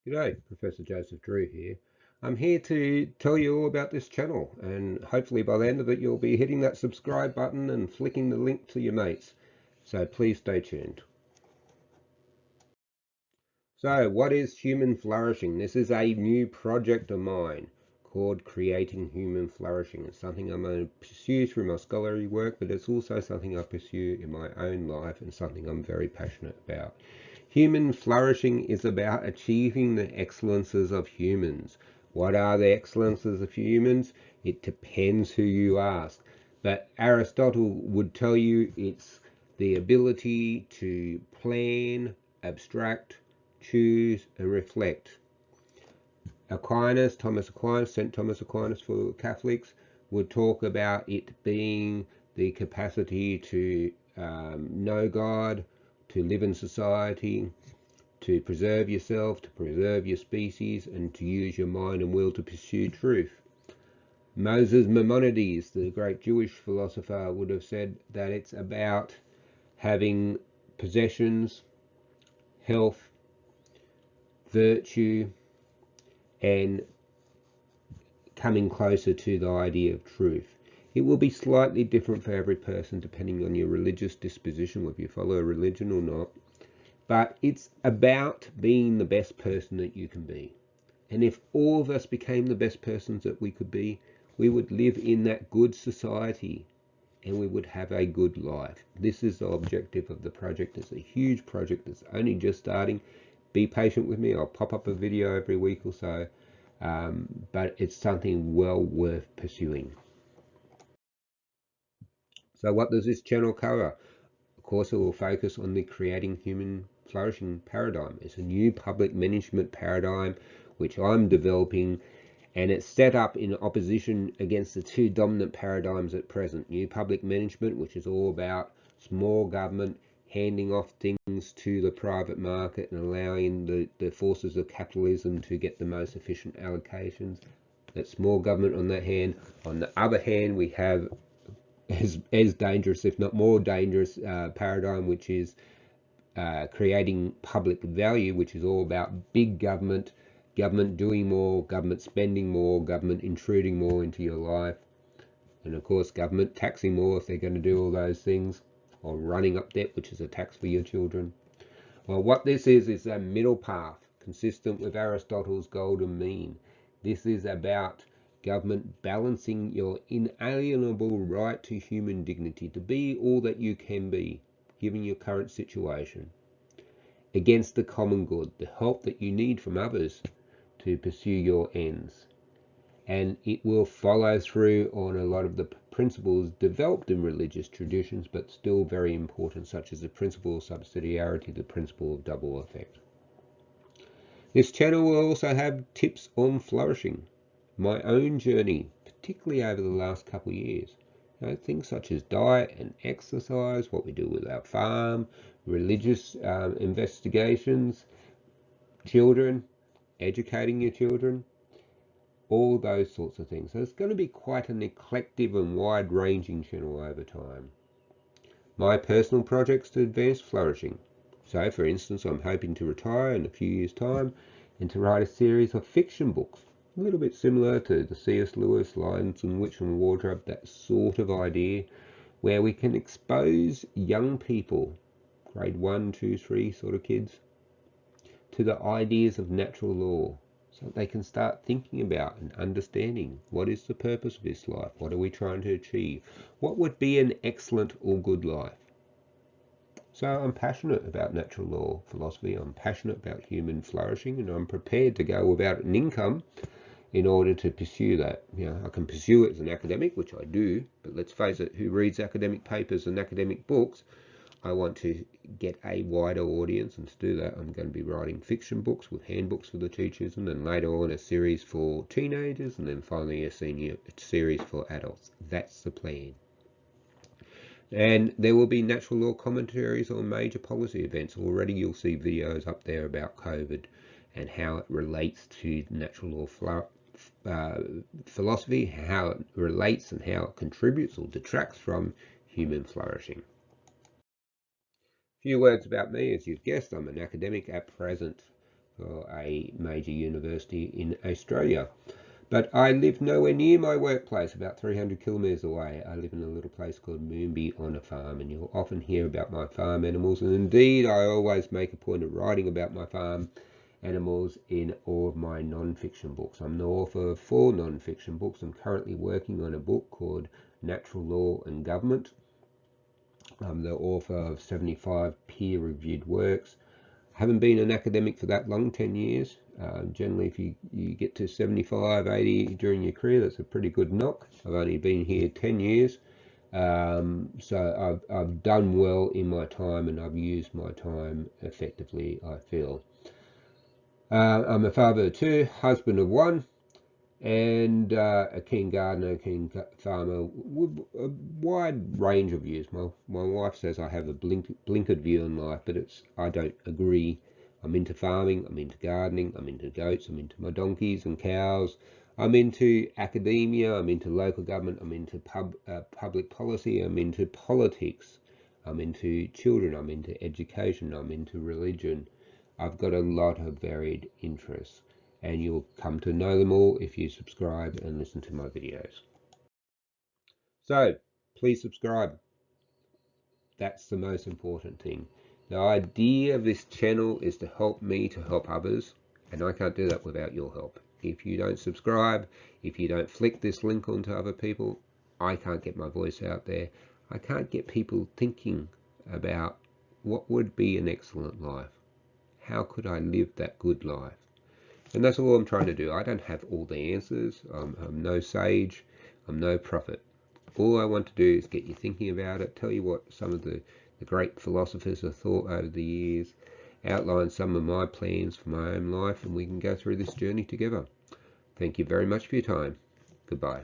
G'day, Professor Joseph Drew here. I'm here to tell you all about this channel, and hopefully by the end of it you'll be hitting that subscribe button and flicking the link to your mates. So please stay tuned. So what is human flourishing? This is a new project of mine called Creating Human Flourishing. It's something I'm going to pursue through my scholarly work, but it's also something I pursue in my own life and something I'm very passionate about. Human flourishing is about achieving the excellences of humans. What are the excellences of humans? It depends who you ask. But Aristotle would tell you it's the ability to plan, abstract, choose, and reflect. Aquinas, Thomas Aquinas, St. Thomas Aquinas for Catholics, would talk about it being the capacity to know God, to live in society, to preserve yourself, to preserve your species, and to use your mind and will to pursue truth. Moses Maimonides, the great Jewish philosopher, would have said that it's about having possessions, health, virtue, and coming closer to the idea of truth. It will be slightly different for every person depending on your religious disposition, whether you follow a religion or not. But it's about being the best person that you can be. And if all of us became the best persons that we could be, we would live in that good society and we would have a good life. This is the objective of the project. It's a huge project that's only just starting. Be patient with me. I'll pop up a video every week or so, but it's something well worth pursuing. So what does this channel cover? Of course, it will focus on the Creating Human Flourishing paradigm. It's a new public management paradigm which I'm developing, and it's set up in opposition against the two dominant paradigms at present. New public management, which is all about small government handing off things to the private market and allowing the forces of capitalism to get the most efficient allocations. That's small government on that hand. On the other hand, we have as dangerous, if not more dangerous, paradigm, which is creating public value, which is all about big government, government doing more, government spending more, government intruding more into your life, and of course government taxing more if they're going to do all those things, or running up debt, which is a tax for your children. Well, what this is a middle path consistent with Aristotle's golden mean. This is about government balancing your inalienable right to human dignity, to be all that you can be, given your current situation, against the common good, the help that you need from others to pursue your ends. And it will follow through on a lot of the principles developed in religious traditions, but still very important, such as the principle of subsidiarity, the principle of double effect. This channel will also have tips on flourishing, my own journey, particularly over the last couple of years. Things such as diet and exercise, what we do with our farm, religious investigations, children, educating your children, all those sorts of things. So it's going to be quite an eclectic and wide-ranging channel over time. My personal projects to advance flourishing. So, for instance, I'm hoping to retire in a few years' time and to write a series of fiction books, a little bit similar to the C.S. Lewis, Lions and Witch and Wardrobe, that sort of idea, where we can expose young people, grade 1, 2, 3 sort of kids, to the ideas of natural law, so that they can start thinking about and understanding what is the purpose of this life, what are we trying to achieve, what would be an excellent or good life. So I'm passionate about natural law philosophy, I'm passionate about human flourishing, and I'm prepared to go without an income in order to pursue that. I can pursue it as an academic, which I do, but let's face it, who reads academic papers and academic books? I want to get a wider audience, and to do that I'm going to be writing fiction books with handbooks for the teachers, and then later on a series for teenagers, and then finally a senior series for adults. That's the plan. And there will be natural law commentaries on major policy events. Already you'll see videos up there about COVID and how it relates to natural law philosophy, how it relates and how it contributes or detracts from human flourishing. A few words about me. As you've guessed, I'm an academic at present. for a major university in Australia. But I live nowhere near my workplace, about 300 kilometres away. I live in a little place called Moonbi on a farm, and you'll often hear about my farm animals. And indeed, I always make a point of writing about my farm animals in all of my non-fiction books. I'm the author of 4 non-fiction books. I'm currently working on a book called Natural Law and Government. I'm the author of 75 peer-reviewed works. I haven't been an academic for that long, 10 years. Generally, if you get to 75, 80 during your career, that's a pretty good knock. I've only been here 10 years. So I've done well in my time, and I've used my time effectively, I feel. I'm a father of 2, husband of 1, and a keen gardener, a keen farmer, with a wide range of views. My wife says I have a blinkered view in life, but I don't agree. I'm into farming, I'm into gardening, I'm into goats, I'm into my donkeys and cows, I'm into academia, I'm into local government, I'm into public policy, I'm into politics, I'm into children, I'm into education, I'm into religion. I've got a lot of varied interests, and you'll come to know them all if you subscribe and listen to my videos. So please subscribe. That's the most important thing. The idea of this channel is to help me to help others, and I can't do that without your help. If you don't subscribe, if you don't flick this link onto other people, I can't get my voice out there. I can't get people thinking about what would be an excellent life. How could I live that good life? And that's all I'm trying to do. I don't have all the answers. I'm no sage. I'm no prophet. All I want to do is get you thinking about it, tell you what some of the great philosophers have thought over the years, outline some of my plans for my own life, and we can go through this journey together. Thank you very much for your time. Goodbye.